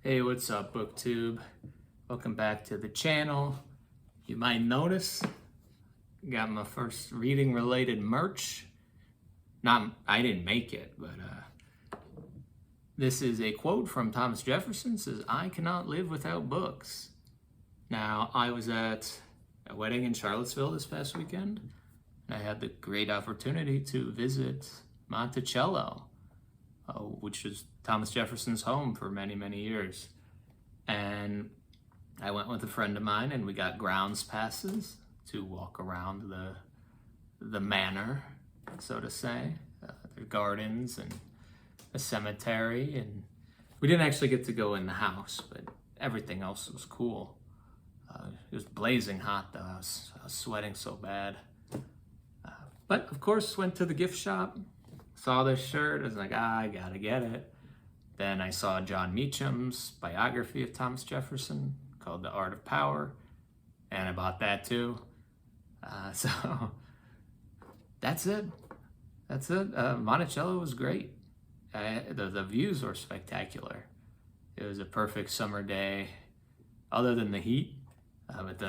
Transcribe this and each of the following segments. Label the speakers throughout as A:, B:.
A: Hey, what's up, BookTube? Welcome back to the channel. You might notice got my first reading related merch. I didn't make it, but this is a quote from Thomas Jefferson. It says, "I cannot live without books." Now, I was at a wedding in Charlottesville this past weekend, and I had the great opportunity to visit Monticello, which is Thomas Jefferson's home for many, many years. And I went with a friend of mine, and we got grounds passes to walk around the manor, so to say, the gardens and a cemetery. And we didn't actually get to go in the house, but everything else was cool. It was blazing hot though. I was sweating so bad. But of course, went to the gift shop, saw this shirt. I was like, I gotta get it. Then I saw John Meacham's biography of Thomas Jefferson called The Art of Power, and I bought that too. So that's it. Monticello was great. The views were spectacular. It was a perfect summer day, other than the heat. But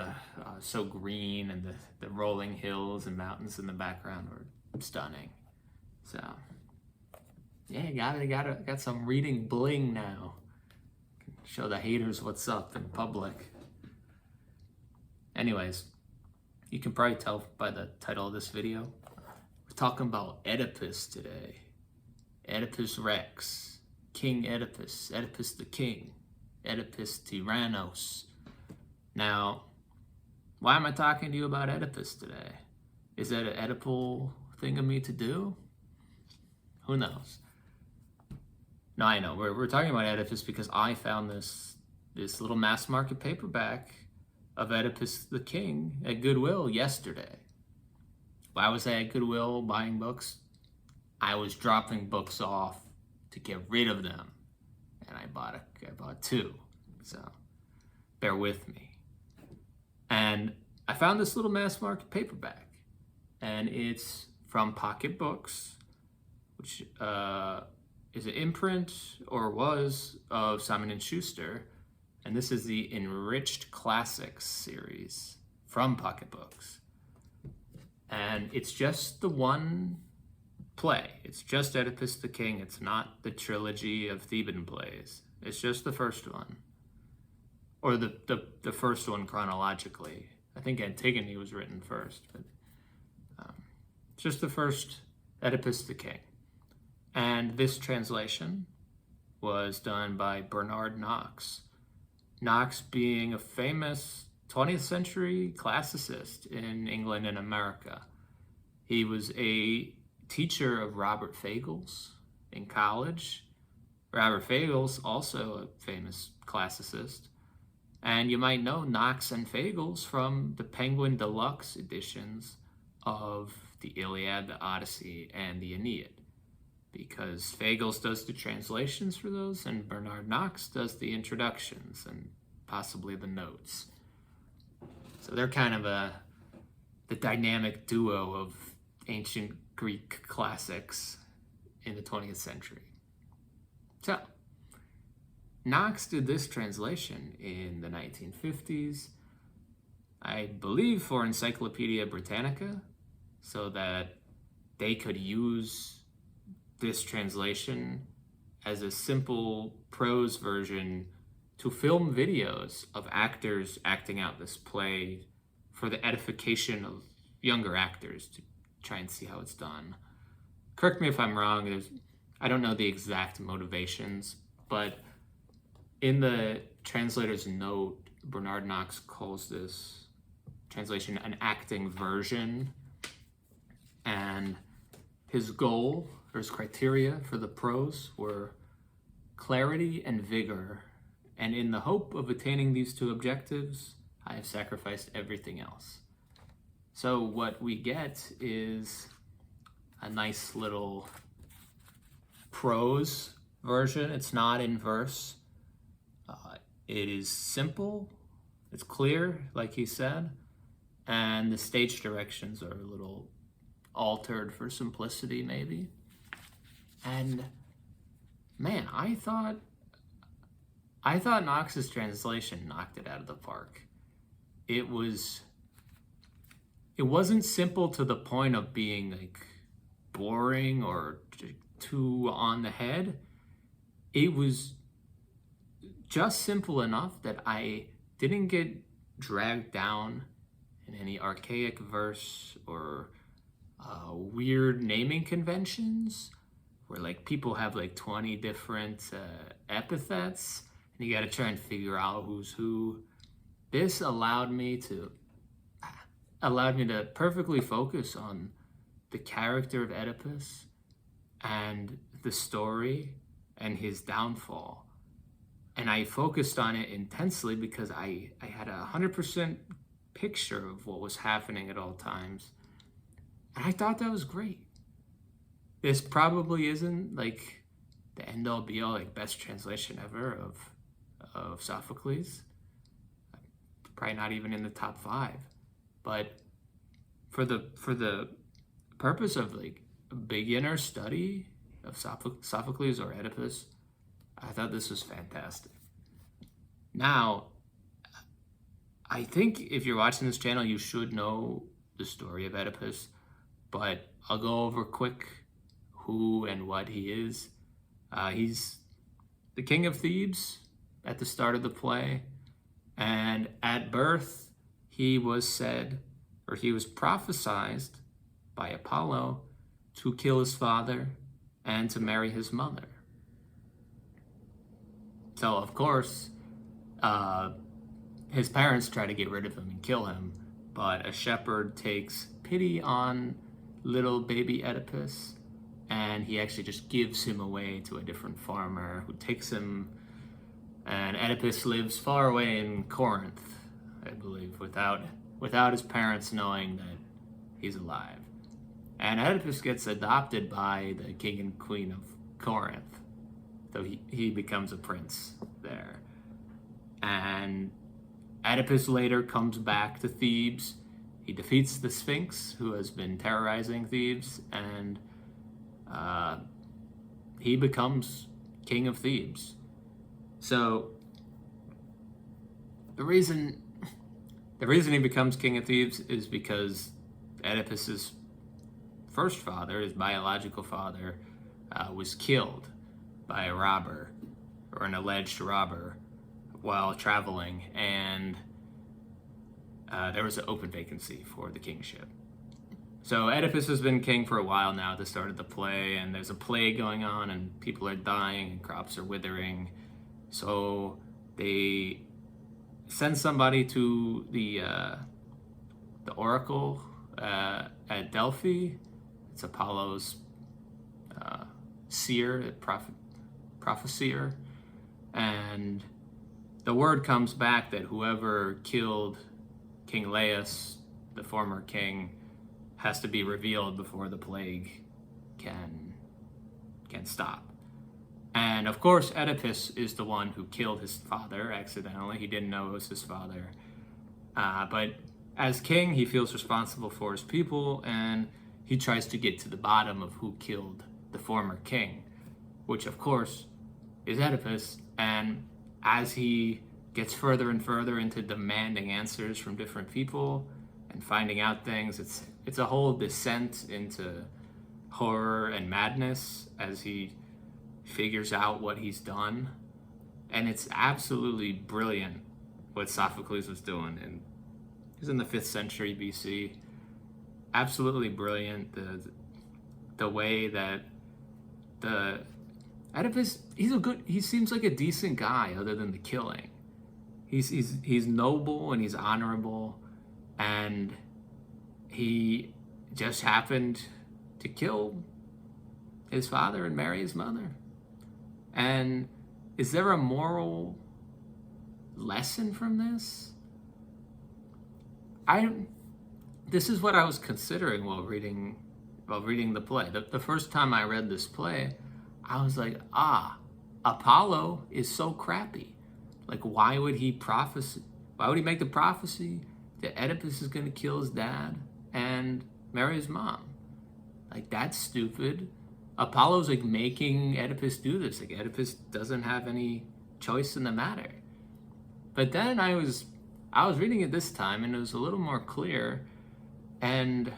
A: so green, and the rolling hills and mountains in the background were stunning. So yeah, got some reading bling now. Show the haters what's up in public. Anyways, you can probably tell by the title of this video, we're talking about Oedipus today. Oedipus Rex, King Edipus, Oedipus the King, Oedipus Tyrannos. Now, why am I talking to you about Oedipus today? Is that an Oedipal thing of me to do? Who knows? No, I know. We're talking about Oedipus because I found this little mass market paperback of Oedipus the King at Goodwill yesterday. Why was I at Goodwill buying books? I was dropping books off to get rid of them, and I bought two. So bear with me. And I found this little mass market paperback, and it's from Pocket Books, which is an imprint, or was, of Simon & Schuster. And this is the Enriched Classics series from Pocket Books. And it's just the one play. It's just Oedipus the King. It's not the trilogy of Theban plays. It's just the first one. Or the first one chronologically. I think Antigone was written first, but just the first Oedipus the King. And this translation was done by Bernard Knox. Knox being a famous 20th century classicist in England and America. He was a teacher of Robert Fagles in college. Robert Fagles, also a famous classicist. And you might know Knox and Fagles from the Penguin Deluxe editions of the Iliad, the Odyssey, and the Aeneid, because Fagles does the translations for those, and Bernard Knox does the introductions and possibly the notes. So they're kind of the dynamic duo of ancient Greek classics in the 20th century. So Knox did this translation in the 1950s, I believe for Encyclopedia Britannica, so that they could use this translation as a simple prose version to film videos of actors acting out this play for the edification of younger actors, to try and see how it's done. Correct me if I'm wrong, I don't know the exact motivations, but in the translator's note, Bernard Knox calls this translation an acting version, and his goal, or his criteria for the prose, were clarity and vigor, and in the hope of attaining these two objectives, I have sacrificed everything else. So what we get is a nice little prose version. It's not in verse. It is simple, it's clear, like he said, and the stage directions are a little altered for simplicity, maybe. And man, I thought I thought Knox's translation knocked it out of the park. It wasn't simple to the point of being like boring or too on the head. It was just simple enough that I didn't get dragged down in any archaic verse or weird naming conventions where like people have like 20 different epithets and you got to try and figure out who's who. This allowed me to perfectly focus on the character of Oedipus and the story and his downfall. And I focused on it intensely because I had 100% picture of what was happening at all times. And I thought that was great. This probably isn't like the end all be all, like best translation ever of Sophocles. Probably not even in the top 5. But for the purpose of like a beginner study of Sophocles or Edipus, I thought this was fantastic. Now, I think if you're watching this channel, you should know the story of Edipus, but I'll go over quick who and what he is. He's the king of Thebes at the start of the play, and at birth he was prophesied by Apollo to kill his father and to marry his mother. So of course, his parents try to get rid of him and kill him, but a shepherd takes pity on little baby Edipus, and he actually just gives him away to a different farmer who takes him, and Edipus lives far away in Corinth, I believe, without his parents knowing that he's alive. And Edipus gets adopted by the king and queen of Corinth, so he becomes a prince there. And Edipus later comes back to Thebes. He defeats the Sphinx, who has been terrorizing Thebes, and he becomes king of Thebes. So the reason he becomes king of Thebes is because Oedipus's first father, his biological father, was killed by a robber, or an alleged robber, while traveling, and there was an open vacancy for the kingship. So Edipus has been king for a while now at the start of the play, and there's a plague going on, and people are dying, and crops are withering. So they send somebody to the oracle at Delphi. It's Apollo's seer, prophesier, and the word comes back that whoever killed King Laius, the former king, has to be revealed before the plague can stop. And of course, Edipus is the one who killed his father accidentally. He didn't know it was his father. But as king, he feels responsible for his people, and he tries to get to the bottom of who killed the former king, which of course is Edipus. And as he gets further and further into demanding answers from different people and finding out things, it's a whole descent into horror and madness as he figures out what he's done. And it's absolutely brilliant what Sophocles was doing. And he's in the 5th century BC. Absolutely brilliant. The way that the Edipus, he seems like a decent guy other than the killing. He's noble and he's honorable, and he just happened to kill his father and marry his mother. And is there a moral lesson from this? This is what I was considering while reading the play. The first time I read this play, I was like, Apollo is so crappy. Like, why would he make the prophecy that Oedipus is going to kill his dad and marry his mom? Like, that's stupid. Apollo's like making Oedipus do this. Like, Oedipus doesn't have any choice in the matter. But then I was reading it this time, and it was a little more clear, and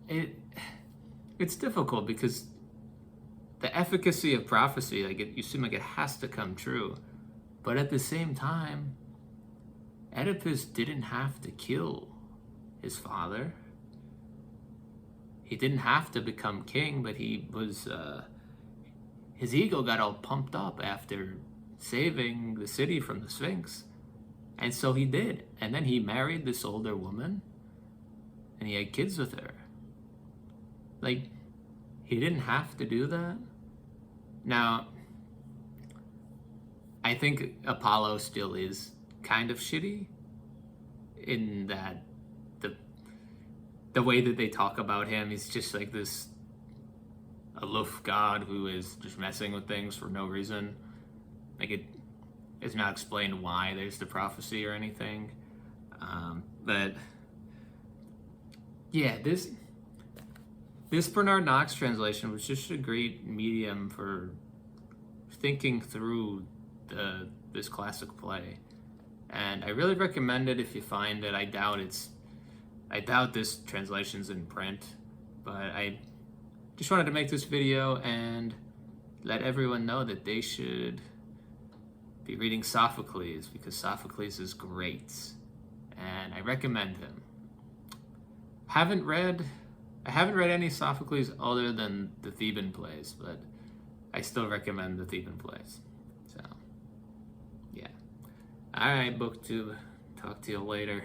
A: it's difficult because the efficacy of prophecy, like you seem like it has to come true, but at the same time, Oedipus didn't have to kill his father. He didn't have to become king, but he was, his ego got all pumped up after saving the city from the Sphinx. And so he did. And then he married this older woman, and he had kids with her. Like, he didn't have to do that. Now, I think Apollo still is kind of shitty in that the way that they talk about him, he's just like this aloof god who is just messing with things for no reason. Like, it's not explained why there's the prophecy or anything. But yeah, this Bernard Knox translation was just a great medium for thinking through this classic play, and I really recommend it if you find it. I doubt this translation's in print, but I just wanted to make this video and let everyone know that they should be reading Sophocles, because Sophocles is great and I recommend him. I haven't read any Sophocles other than the Theban plays, but I still recommend the Theban plays. So yeah. Alright, BookTube. Talk to you later.